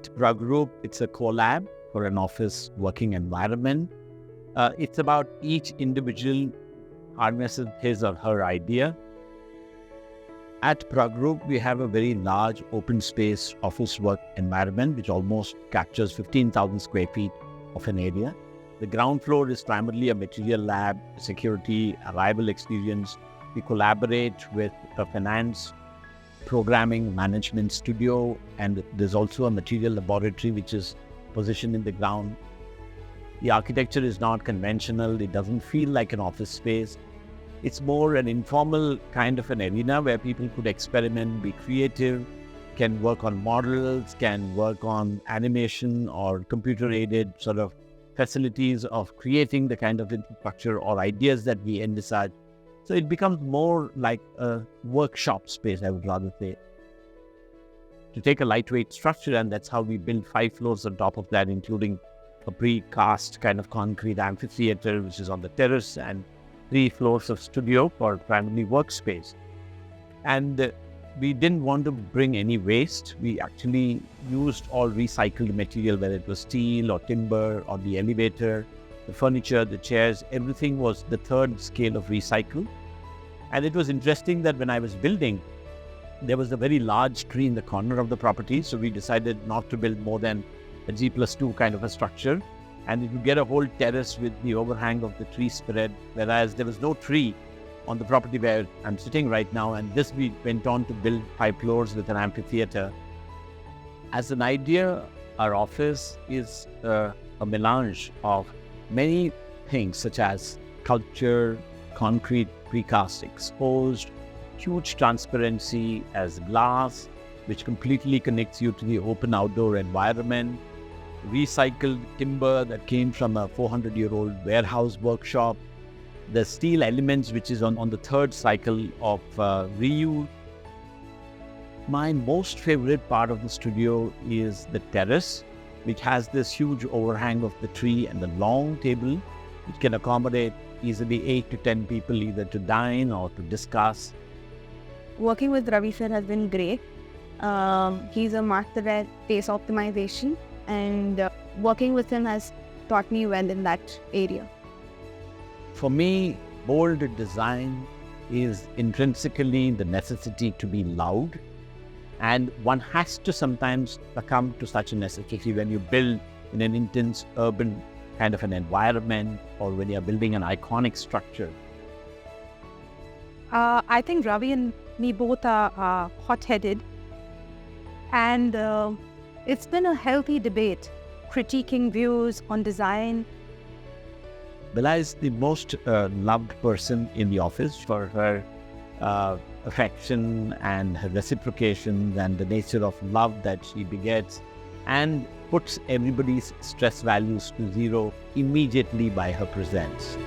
At Pragrup, it's a collab for an office working environment. It's about each individual harnesses his or her idea. At Pragrup, we have a very large open space office work environment which almost captures 15,000 square feet of an area. The ground floor is primarily a material lab, security, arrival experience. We collaborate with a finance, programming, management studio, and there's also a material laboratory which is positioned in the ground. The architecture is not conventional. It doesn't feel like an office space. It's more an informal kind of an arena where people could experiment, be creative, can work on models, can work on animation or computer-aided sort of facilities of creating the kind of infrastructure or ideas that we envisage. So it becomes more like a workshop space, I would rather say. To take a lightweight structure, and that's how we build 5 floors on top of that, including a precast kind of concrete amphitheater, which is on the terrace, and 3 floors of studio for primarily workspace. And we didn't want to bring any waste. We actually used all recycled material, whether it was steel or timber or the elevator, the furniture, the chairs, everything was the 3rd scale of recycle. And it was interesting that when I was building, there was a very large tree in the corner of the property. So we decided not to build more than a G+2 kind of a structure. And it would get a whole terrace with the overhang of the tree spread, whereas there was no tree on the property where I'm sitting right now. And this we went on to build 5 floors with an amphitheater. As an idea, our office is a melange of many things such as culture, concrete precast exposed, huge transparency as glass, which completely connects you to the open outdoor environment, recycled timber that came from a 400-year-old warehouse workshop, the steel elements which is on the 3rd cycle of reuse. My most favorite part of the studio is the terrace, which has this huge overhang of the tree and the long table, which can accommodate easily 8 to 10 people either to dine or to discuss. Working with Ravi sir has been great. He's a master at pace optimization, and working with him has taught me well in that area. For me, bold design is intrinsically the necessity to be loud, and one has to sometimes succumb to such a necessity when you build in an intense urban kind of an environment or when you're building an iconic structure. I think Ravi and me both are hot-headed, and it's been a healthy debate, critiquing views on design. Bella is the most loved person in the office for her affection and her reciprocation and the nature of love that she begets, and puts everybody's stress values to zero immediately by her presence.